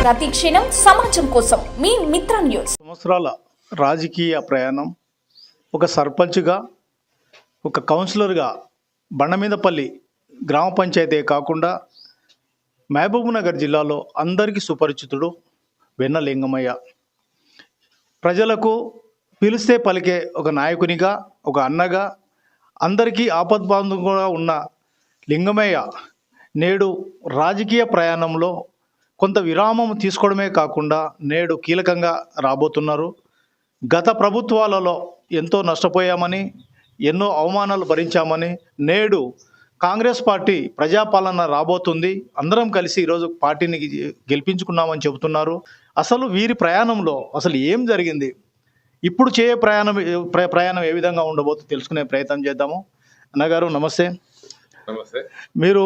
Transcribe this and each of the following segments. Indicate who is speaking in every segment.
Speaker 1: ప్రతి క్షణం సమాజం కోసం మీ మిత్ర న్యూస్.
Speaker 2: సంవత్సరాల రాజకీయ ప్రయాణం, ఒక సర్పంచ్గా, ఒక కౌన్సిలర్గా బండమీదపల్లి గ్రామ పంచాయతీ కాకుండా మహబూబ్నగర్ జిల్లాలో అందరికీ సుపరిచితుడు వెన్న లింగమయ్య. ప్రజలకు పిలిస్తే పలికే ఒక నాయకునిగా, ఒక అన్నగా, అందరికీ ఆపద్బాంధవుగా ఉన్న లింగమయ్య నేడు రాజకీయ ప్రయాణంలో కొంత విరామం తీసుకోవడమే కాకుండా నేడు కీలకంగా రాబోతున్నారు. గత ప్రభుత్వాలలో ఎంతో నష్టపోయామని, ఎన్నో అవమానాలు భరించామని, నేడు కాంగ్రెస్ పార్టీ ప్రజాపాలన రాబోతుంది, అందరం కలిసి ఈరోజు పార్టీని గెలిపించుకున్నామని చెబుతున్నారు. అసలు వీరి ప్రయాణంలో అసలు ఏం జరిగింది, ఇప్పుడు చేయే ప్రయాణం ఏ విధంగా ఉండబోతుందో తెలుసుకునే ప్రయత్నం చేద్దాము. అన్నగారు నమస్తే.
Speaker 3: నమస్తే.
Speaker 2: మీరు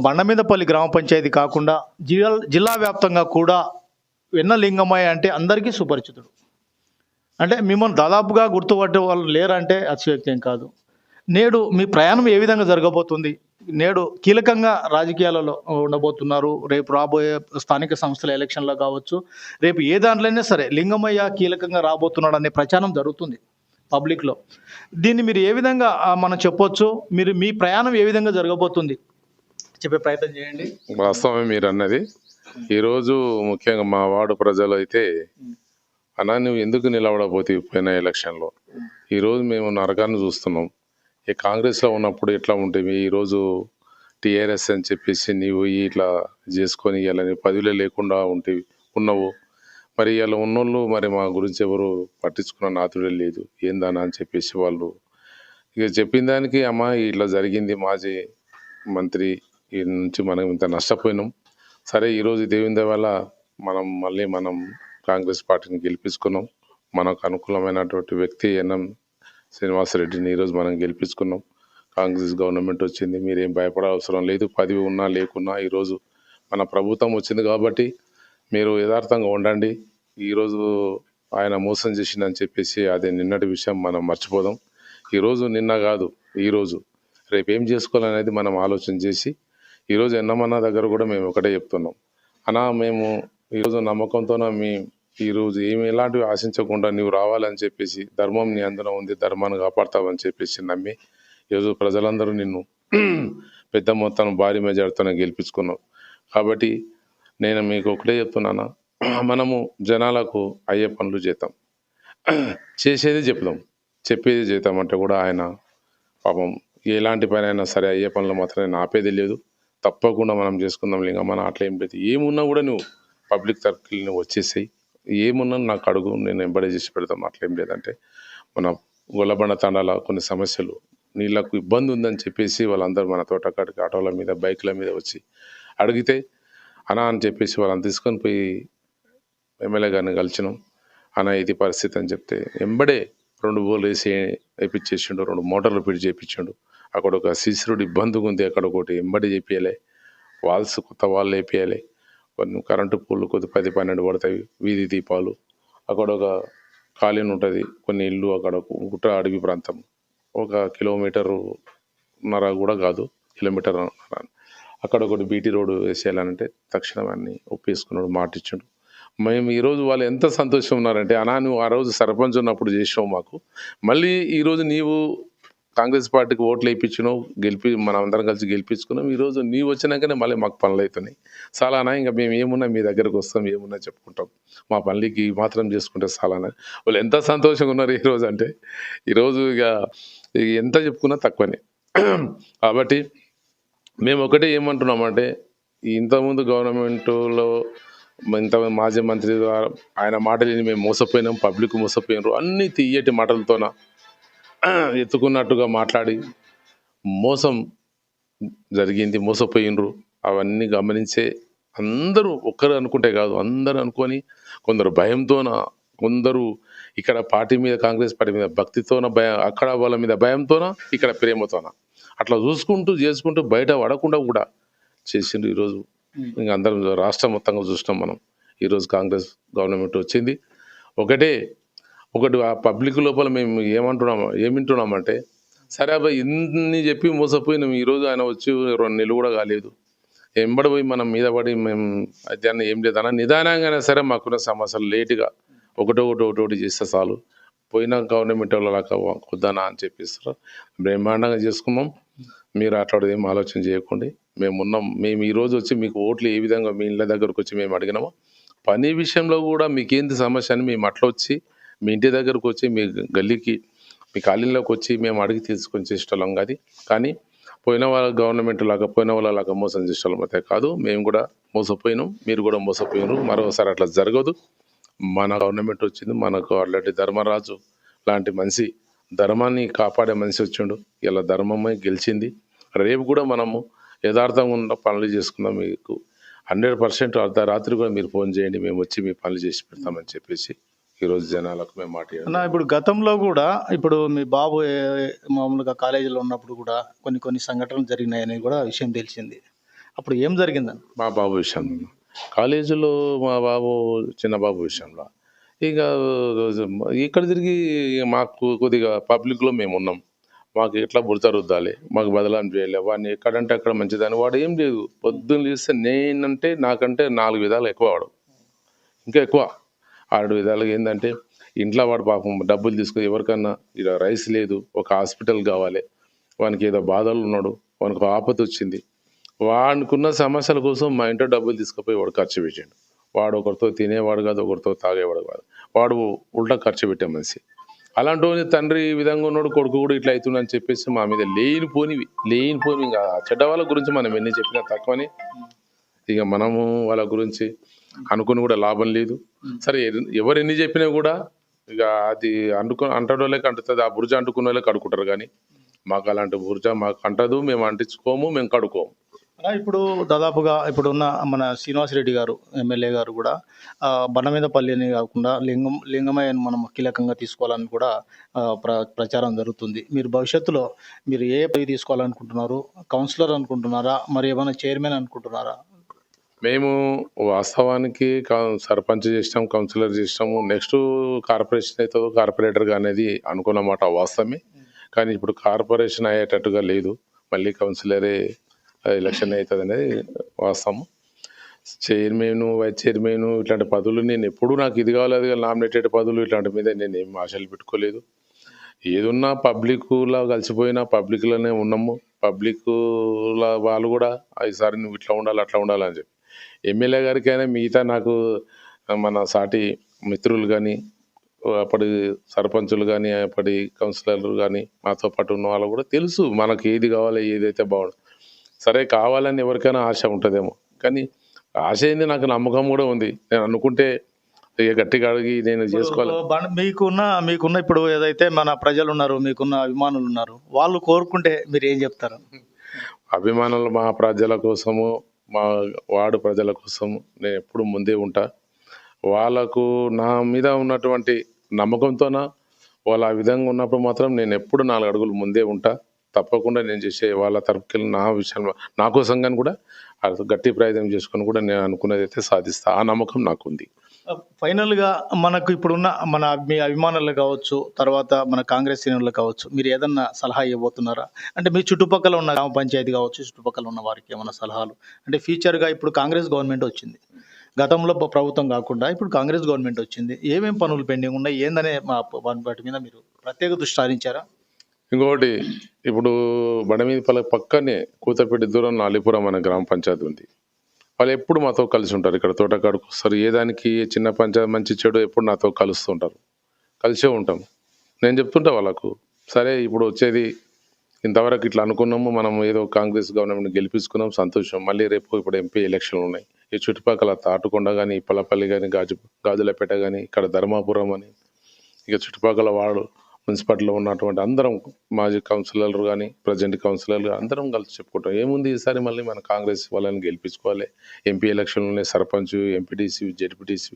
Speaker 2: బండమీదపల్లి గ్రామ పంచాయతీ కాకుండా జిల్లా వ్యాప్తంగా కూడా వెన్న లింగమయ్య అంటే అందరికీ సుపరిచితుడు. అంటే మిమ్మల్ని దాదాపుగా గుర్తుపట్టే వాళ్ళు లేరంటే అతిశయోక్తి కాదు. నేడు మీ ప్రయాణం ఏ విధంగా జరగబోతుంది? నేడు కీలకంగా రాజకీయాలలో ఉండబోతున్నారు. రేపు రాబోయే స్థానిక సంస్థల ఎలక్షన్లో కావచ్చు, రేపు ఏ దాంట్లోనే సరే లింగమయ్య కీలకంగా రాబోతున్నాడు అనే ప్రచారం జరుగుతుంది పబ్లిక్లో. దీన్ని మీరు ఏ విధంగా మనం చెప్పొచ్చు? మీరు మీ ప్రయాణం ఏ విధంగా జరగబోతుంది చెప్పే ప్రయత్నం చేయండి.
Speaker 3: వాస్తవమే మీరు అన్నది. ఈరోజు ముఖ్యంగా మా వార్డు ప్రజలు అయితే, అన్నా నువ్వు ఎందుకు నిలబడబోతే పోయిన ఎలక్షన్లో, ఈరోజు మేము నరకాన్ని చూస్తున్నాం. ఈ కాంగ్రెస్లో ఉన్నప్పుడు ఎట్లా ఉంటుంది, ఈరోజు టీఆర్ఎస్ అని చెప్పేసి నీవు ఇట్లా చేసుకొని ఇలా నీ పదవిలో లేకుండా ఉన్నావు. మరి ఇలా ఉన్నోళ్ళు మరి మా గురించి ఎవరు పట్టించుకున్న నాతుడే లేదు, ఏందన్నా అని చెప్పేసి వాళ్ళు ఇక చెప్పిన దానికి, అమ్మ ఇట్లా జరిగింది, మాజీ మంత్రి ఈ నుంచి మనం ఇంత నష్టపోయినాం. సరే ఈరోజు దేవుని దయ వల్ల మనం కాంగ్రెస్ పార్టీని గెలిపించుకున్నాం. మనకు అనుకూలమైనటువంటి వ్యక్తి ఎన్ఎం శ్రీనివాసరెడ్డిని ఈరోజు మనం గెలిపించుకున్నాం. కాంగ్రెస్ గవర్నమెంట్ వచ్చింది, మీరేం భయపడే అవసరం లేదు. పదవి ఉన్నా లేకున్నా ఈరోజు మన ప్రభుత్వం వచ్చింది కాబట్టి మీరు యథార్థంగా ఉండండి. ఈరోజు ఆయన మోసం చేసిందని చెప్పేసి అదే నిన్నటి విషయం మనం మర్చిపోదాం. ఈరోజు నిన్న కాదు, ఈరోజు రేపు ఏం చేసుకోవాలనేది మనం ఆలోచన చేసి ఈరోజు ఎన్నమన్న దగ్గర కూడా మేము ఒకటే చెప్తున్నాం, అన్నా మేము ఈరోజు నమ్మకంతోన ఈరోజు ఎలాంటివి ఆశించకుండా నీవు రావాలని చెప్పేసి, ధర్మం నీ అందులో ఉంది, ధర్మాన్ని కాపాడతావని చెప్పేసి నమ్మి ఈరోజు ప్రజలందరూ నిన్ను పెద్ద మొత్తం భారీ మెజార్టీతో గెలిపించుకున్నావు. కాబట్టి నేను మీకు ఒకటే చెప్తున్నానా, మనము జనాలకు అయ్యే పనులు చేద్దాం, చేసేది చెప్దాం, చెప్పేది చేద్దాం అంటే కూడా ఆయన పాపం ఎలాంటి పని అయినా సరే అయ్యే పనులు మాత్రమే ఆపేది లేదు. తప్పకుండా మనం చేసుకుందాం లింగమ్మ, అట్లా ఏం లేదు. ఏమున్నా కూడా నువ్వు పబ్లిక్ సర్కిల్ నువ్వు వచ్చేసేయి, ఏమున్నా నాకు అడుగు, నేను ఎంబడే చేసి పెడతాం. అట్లా ఏం లేదంటే మన గొల్లబండ తండాల కొన్ని సమస్యలు, నీళ్ళకు ఇబ్బంది ఉందని చెప్పేసి వాళ్ళందరూ మన తోటకాడికి ఆటోల మీద బైక్ల మీద వచ్చి అడిగితే అనా అని చెప్పేసి వాళ్ళని తీసుకొని పోయి ఎమ్మెల్యే గారిని కలిసినాం. అన్న ఇది పరిస్థితి అని చెప్తే ఎంబడే 2 బోర్లు వేయించేసిండు, 2 మోటార్లు ఫిట్ చేయించిండు. అక్కడ ఒక సీసీ ఇబ్బందిగా ఉంది, అక్కడ ఒకటి ఎంబడి చేపియాలి, వాల్స్ కొత్త వాళ్ళు వేపియాలి, కొన్ని కరెంటు పూలు కొద్ది 10-12 పడతాయి, వీధి దీపాలు, అక్కడ ఒక కాలనీ ఉంటుంది, కొన్ని ఇల్లు, అక్కడ గుట్ట అడవి ప్రాంతం, 1 కిలోమీటరున్నర కూడా కాదు, కిలోమీటర్ అక్కడ ఒకటి బీటీ రోడ్డు వేసేయాలంటే తక్షణం అన్ని ఒప్పేసుకున్నాడు, మాటిచ్చాడు. మేము ఈరోజు వాళ్ళు ఎంత సంతోషం ఉన్నారంటే, అన్నా నువ్వు ఆ రోజు సర్పంచ్ ఉన్నప్పుడు చేసినావు మాకు, మళ్ళీ ఈరోజు నీవు కాంగ్రెస్ పార్టీకి ఓట్లు వేయించినావు, మనం అందరం కలిసి గెలిపించుకున్నాం. ఈరోజు నీవు వచ్చినాకనే మళ్ళీ మాకు పనులు అవుతున్నాయి. చాలానా, ఇంకా మేము ఏమున్నా మీ దగ్గరకు వస్తాం, ఏమున్నా చెప్పుకుంటాం, మా పనులకి మాత్రం చేసుకుంటే చాలానా. వాళ్ళు ఎంత సంతోషంగా ఉన్నారు ఈరోజు అంటే, ఈరోజు ఇక ఎంత చెప్పుకున్నా తక్కువనే. కాబట్టి మేము ఒకటే ఏమంటున్నామంటే, ఇంతకుముందు గవర్నమెంట్లో మాజీ మంత్రి ద్వారా ఆయన మాటలు మేము మోసపోయినాం, పబ్లిక్ మోసపోయినారు, అన్ని తీయటి మాటలతోన ఎత్తుకున్నట్టుగా మాట్లాడి మోసం జరిగింది, మోసపోయినరు. అవన్నీ గమనించే అందరూ ఒక్కరు అనుకుంటే కాదు, అందరూ అనుకొని కొందరు భయంతోన, కొందరు ఇక్కడ పార్టీ మీద కాంగ్రెస్ పార్టీ మీద భక్తితోన అక్కడ వాళ్ళ మీద భయంతోన, ఇక్కడ ప్రేమతోన అట్లా చేసుకుంటూ బయట పడకుండా కూడా చేసిండు. ఈరోజు ఇంకా అందరం రాష్ట్రం మొత్తంగా చూసినాం మనం. ఈరోజు కాంగ్రెస్ గవర్నమెంట్ వచ్చింది. ఒకటి ఆ పబ్లిక్ లోపల మేము ఏమింటున్నామంటే, సరే అబ్బాయి ఇన్ని చెప్పి మోసపోయినాం, ఈరోజు ఆయన వచ్చి 2 నెలలు కూడా కాలేదు, ఎంబడి పోయి మనం మీద పడి మేము దాన్ని ఏం లేదన్నా నిదానంగానే సరే మాకున్న సమస్యలు లేటుగా ఒకటొకటి చేస్తే చాలు, పోయిన గవర్నమెంట్ వాళ్ళలాగా వద్దనా అని చెప్పిస్తారు. బ్రహ్మాండంగా చేసుకున్నాం. మీరు అట్లాంటిది ఏం ఆలోచన చేయకండి. మేము ఉన్నాం. మేము ఈరోజు వచ్చి మీకు ఓట్లు ఏ విధంగా మీ ఇళ్ళ దగ్గరకు వచ్చి మేము అడిగినామో, పని విషయంలో కూడా మీకేంటి సమస్య అని మేము అట్లా వచ్చి మీ ఇంటి దగ్గరకు వచ్చి మీ గల్లీకి మీ కాలనీలోకి వచ్చి మేము అడిగి తీసుకొని చేసేటోళ్ళం కాదు. కానీ పోయిన వాళ్ళ గవర్నమెంట్ లాగా పోయిన వాళ్ళలాగా మోసం చేసేవాళ్ళం అయితే కాదు. మేము కూడా మోసపోయినాం, మీరు కూడా మోసపోయినారు. మరోసారి అట్లా జరగదు. మన గవర్నమెంట్ వచ్చింది, మనకు ఆల్రెడీ ధర్మరాజు లాంటి మనిషి, ధర్మాన్ని కాపాడే మనిషి వచ్చిండు. ఇలా ధర్మమే గెలిచింది. రేపు కూడా మనము యథార్థంగా ఉన్న పనులు చేసుకుందాం. మీకు 100% అర్ధరాత్రి కూడా మీరు ఫోన్ చేయండి, మేము వచ్చి మీ పనులు చేసి పెడతామని చెప్పేసి ఈరోజు జనాలకు మేము
Speaker 2: అన్న, ఇప్పుడు గతంలో కూడా ఇప్పుడు మీ బాబు మామూలుగా కాలేజీలో ఉన్నప్పుడు కూడా కొన్ని సంఘటనలు జరిగినాయని కూడా విషయం తెలిసింది. అప్పుడు ఏం జరిగిందని?
Speaker 3: మా బాబు విషయంలో, కాలేజీలో మా బాబు చిన్న బాబు విషయంలో ఇక ఇక్కడ తిరిగి మాకు కొద్దిగా పబ్లిక్లో మేము ఉన్నాం. మాకు ఎట్లా బుడత రుద్దాలి, మాకు బదలాం చేయాలి, వాడిని ఎక్కడంటే అక్కడ మంచిదని. వాడు ఏం లేదు, పొద్దున్న లేస్తే నేనంటే నాకంటే 4 విధాలు ఎక్కువ, వాడు ఇంకా ఎక్కువ. 6 విధాలుగా ఏంటంటే ఇంట్లో వాడు పాపం డబ్బులు తీసుకొని ఎవరికన్నా ఇలా రైస్ లేదు, ఒక హాస్పిటల్ కావాలి, వానికి ఏదో బాధలు ఉన్నాడు, వానికి ఆపద వచ్చింది, వాడుకున్న సమస్యల కోసం మా ఇంట్లో డబ్బులు తీసుకుపోయి వాడు ఖర్చు పెట్టాడు. వాడు ఒకరితో తినేవాడు కాదు, ఒకరితో తాగేవాడు కాదు, వాడు ఉల్టా ఖర్చు పెట్టే మనిషి. అలాంటి తండ్రి ఈ విధంగా ఉన్నాడు, కొడుకు కూడా ఇట్లా అవుతుందని చెప్పేసి మా మీద లేనిపోని ఇంకా చెడ్డ వాళ్ళ గురించి మనం ఎన్ని చెప్పినా తక్కువని. ఇక మనము వాళ్ళ గురించి అనుకుని కూడా లాభం లేదు. సరే, ఎవరు ఎన్ని చెప్పినా కూడా ఇక అది అంటడం వాళ్ళకి అంటుతుంది. ఆ బుర్జ అంటుకున్న వాళ్ళకి కడుకుంటారు. కానీ మాకు అలాంటి బుర్జ మాకు అంటదు, మేము అంటించుకోము, మేము కడుకోము.
Speaker 2: ఇప్పుడు దాదాపుగా ఇప్పుడున్న మన శ్రీనివాసరెడ్డి గారు ఎమ్మెల్యే గారు కూడా బండమీదపల్లిని కాకుండా లింగమయ్యను మనం కీలకంగా తీసుకోవాలని కూడా ప్రచారం జరుగుతుంది. మీరు భవిష్యత్తులో మీరు ఏ పదవి తీసుకోవాలనుకుంటున్నారు? కౌన్సిలర్ అనుకుంటున్నారా, మరి ఏమైనా చైర్మన్ అనుకుంటున్నారా?
Speaker 3: మేము వాస్తవానికి సర్పంచ్ చేసినాం, కౌన్సిలర్ చేసినాము, నెక్స్ట్ కార్పొరేషన్ అవుతుందో కార్పొరేటర్గా అనేది అనుకున్నమాట వాస్తవమే. కానీ ఇప్పుడు కార్పొరేషన్ అయ్యేటట్టుగా లేదు, మళ్ళీ కౌన్సిలరే ఎలక్షన్ అవుతుంది అనేది వాస్తవం. చైర్మన్, వైస్ చైర్మన్ ఇట్లాంటి పదవులు నేను ఎప్పుడూ నాకు ఇది కావాలి నామినేటెడ్ పదవులు ఇట్లాంటి మీద నేను ఏం ఆశలు పెట్టుకోలేదు. ఏదున్నా పబ్లిక్లా కలిసిపోయినా పబ్లిక్లోనే ఉన్నాము. పబ్లిక్లా వాళ్ళు కూడా ఈసారి నువ్వు ఇట్లా ఉండాలి అట్లా ఉండాలని చెప్పి ఎమ్మెల్యే గారికైనా మిగతా నాకు మన సాటి మిత్రులు కానీ, అప్పటి సర్పంచులు కానీ, అప్పటి కౌన్సిలర్లు కానీ, మాతో పాటు ఉన్న వాళ్ళు కూడా తెలుసు మనకు ఏది కావాలి, ఏదైతే బాగుంటుంది. సరే, కావాలని ఎవరికైనా ఆశ ఉంటుందేమో, కానీ ఆశ ఏంది, నాకు నమ్మకం కూడా ఉంది. నేను అనుకుంటే గట్టిగా అడిగి నేను చేసుకోవాలి.
Speaker 2: మీకున్న ఇప్పుడు ఏదైతే మన ప్రజలు ఉన్నారు, మీకున్న అభిమానులు ఉన్నారు, వాళ్ళు కోరుకుంటే మీరు ఏం చెప్తారు?
Speaker 3: అభిమానులు మా ప్రజల కోసము, మా వార్డు ప్రజల కోసం నేను ఎప్పుడు ముందే ఉంటా. వాళ్ళకు నా మీద ఉన్నటువంటి నమ్మకంతోన వాళ్ళు ఆ విధంగా ఉన్నప్పుడు మాత్రం నేను ఎప్పుడు 4 అడుగులు ముందే ఉంటా. తప్పకుండా నేను చేసే వాళ్ళ తరపుకెళ్ళి నా విషయంలో నా కోసంగా కూడా గట్టి ప్రయత్నం చేసుకొని కూడా నేను అనుకున్నది అయితే సాధిస్తా. ఆ నమ్మకం నాకుంది.
Speaker 2: ఫైనల్గా మనకు ఇప్పుడున్న మీ అభిమానులు కావచ్చు, తర్వాత మన కాంగ్రెస్ శ్రేణులు కావచ్చు, మీరు ఏదన్నా సలహా ఇవ్వబోతున్నారా? అంటే మీ చుట్టుపక్కల ఉన్న గ్రామ పంచాయతీ కావచ్చు, చుట్టుపక్కల ఉన్న వారికి ఏమైనా సలహాలు? అంటే ఫ్యూచర్గా ఇప్పుడు కాంగ్రెస్ గవర్నమెంట్ వచ్చింది, గతంలో ప్రభుత్వం కాకుండా ఇప్పుడు కాంగ్రెస్ గవర్నమెంట్ వచ్చింది, ఏమేమి పనులు పెండింగ్ ఉన్నాయి ఏందనే వాటి మీద మీరు ప్రత్యేక దృష్టి సారించారా?
Speaker 3: ఇంకొకటి, ఇప్పుడు బండమీదపల్లి పక్కనే కూతపేట దూరం అలీపురం అనే గ్రామ పంచాయతీ ఉంది. వాళ్ళు ఎప్పుడు మాతో కలిసి ఉంటారు. ఇక్కడ తోటకాడుకు వస్తారు, ఏ దానికి చిన్న పంచాయతీ మంచి చెడు ఎప్పుడు నాతో కలుస్తుంటారు, కలిసే ఉంటాం. నేను చెప్తుంటా వాళ్ళకు, సరే ఇప్పుడు వచ్చేది ఇంతవరకు ఇట్లా అనుకున్నాము, మనం ఏదో కాంగ్రెస్ గవర్నమెంట్ గెలిపించుకున్నాం, సంతోషం. మళ్ళీ రేపు ఇప్పుడు ఎంపీ ఎలక్షన్లు ఉన్నాయి. ఈ చుట్టుపక్కల తాటుకొండ కానీ, పల్లపల్లి కానీ, గాజులపేట కానీ, ఇక్కడ ధర్మాపురం అని, ఇక చుట్టుపక్కల వాడు మున్సిపాలిటీలో ఉన్నటువంటి అందరం మాజీ కౌన్సిలర్లు కానీ, ప్రజెంట్ కౌన్సిలర్లు అందరం కలిసి చెప్పుకుంటాం, ఏముంది ఈసారి మళ్ళీ మన కాంగ్రెస్ వాళ్ళని గెలిపించుకోవాలి. ఎంపీ ఎలక్షన్లు ఉన్నాయి, సర్పంచ్, ఎంపీటీసీ, జెడ్పీటీసీ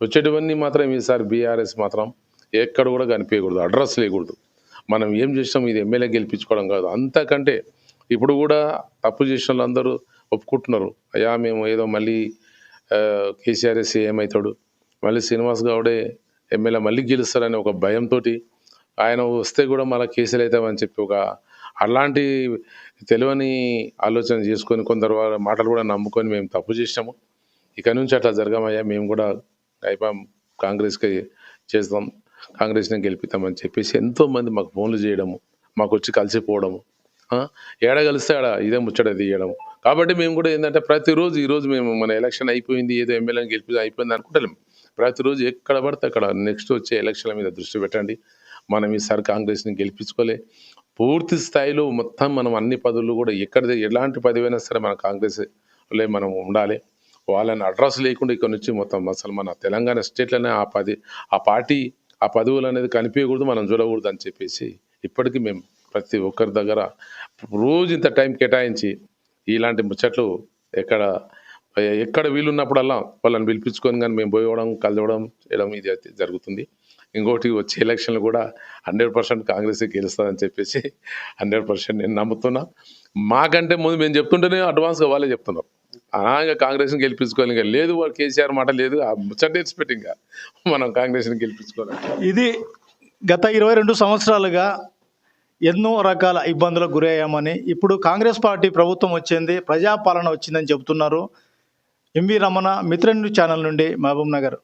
Speaker 3: వచ్చేటివన్నీ మాత్రం ఈసారి బీఆర్ఎస్ మాత్రం ఎక్కడ కూడా కనిపించకూడదు, అడ్రస్ లేకూడదు. మనం ఏం చేసినాం, ఇది ఎమ్మెల్యే గెలిపించుకోవడం కాదు. అంతకంటే ఇప్పుడు కూడా తప్పు చేసిన వాళ్ళందరూ ఒప్పుకుంటున్నారు, అయ్యా మేము ఏదో మళ్ళీ కేసీఆర్ఎస్ ఏమవుతాడు, మళ్ళీ శ్రీనివాస్ గౌడే ఎమ్మెల్యే మళ్ళీ గెలుస్తారని ఒక భయంతో ఆయన వస్తే కూడా మళ్ళీ కేసులు అవుతామని చెప్పి ఒక అలాంటి తెలియని ఆలోచన చేసుకొని కొందరు వాళ్ళ మాటలు కూడా నమ్ముకొని మేము తప్పు చేసినాము. ఇక నుంచి అట్లా జరగమయ్యా, మేము కూడా అయిపోయాం, కాంగ్రెస్కి చేస్తాం, కాంగ్రెస్ని గెలిపిస్తామని చెప్పేసి ఎంతోమంది మాకు ఫోన్లు చేయడము, మాకు వచ్చి కలిసిపోవడము, ఏడ కలిస్తే ఆడ ఇదే ముచ్చట తీయడం. కాబట్టి మేము కూడా ఏంటంటే ప్రతిరోజు ఈరోజు మేము మన ఎలక్షన్ అయిపోయింది, ఏదో ఎమ్మెల్యేని గెలిపి అయిపోయింది అనుకుంటలేం. ప్రతిరోజు ఎక్కడ పడితే అక్కడ నెక్స్ట్ వచ్చే ఎలక్షన్ల మీద దృష్టి పెట్టండి. మనం ఈసారి కాంగ్రెస్ని గెలిపించుకోలే, పూర్తి స్థాయిలో మొత్తం మనం అన్ని పదవులు కూడా ఎలాంటి పదవైనా సరే మన కాంగ్రెస్లో మనం ఉండాలి. వాళ్ళని అడ్రస్ లేకుండా ఇక్కడ నుంచి మొత్తం అసలు మన తెలంగాణ స్టేట్లోనే ఆ పార్టీ ఆ పదవులు అనేది కనిపించకూడదు, మనం చూడకూడదు అని చెప్పేసి ఇప్పటికీ మేము ప్రతి ఒక్కరి దగ్గర రోజు ఇంత టైం కేటాయించి ఇలాంటి ముచ్చట్లు ఎక్కడ వీలున్నప్పుడల్లా వాళ్ళని పిలిపించుకొని కానీ మేము పోయడం కలవడం చేయడం ఇది అయితే జరుగుతుంది. ఇంకోటి వచ్చే ఎలక్షన్లు కూడా 100% కాంగ్రెస్ గెలుస్తుందని చెప్పేసి 100% నేను నమ్ముతున్నా. మాకంటే ముందు మేము చెప్తుంటేనే అడ్వాన్స్గా వాళ్ళే చెప్తున్నారు, ఇంకా కాంగ్రెస్ని గెలిపించుకోవాలి, ఇంకా లేదు కేసీఆర్ మాట లేదు, ఆ ముచ్చట ఎక్స్పెక్ట్ ఇంకా మనం కాంగ్రెస్ని గెలిపించుకోవాలి.
Speaker 2: ఇది గత 22 సంవత్సరాలుగా ఎన్నో రకాల ఇబ్బందులకు గురయ్యామని, ఇప్పుడు కాంగ్రెస్ పార్టీ ప్రభుత్వం వచ్చింది, ప్రజాపాలన వచ్చిందని చెబుతున్నారు. ఎంవి రమణ, మిత్ర న్యూస్ ఛానల్ నుండి మహబూబ్ నగర్.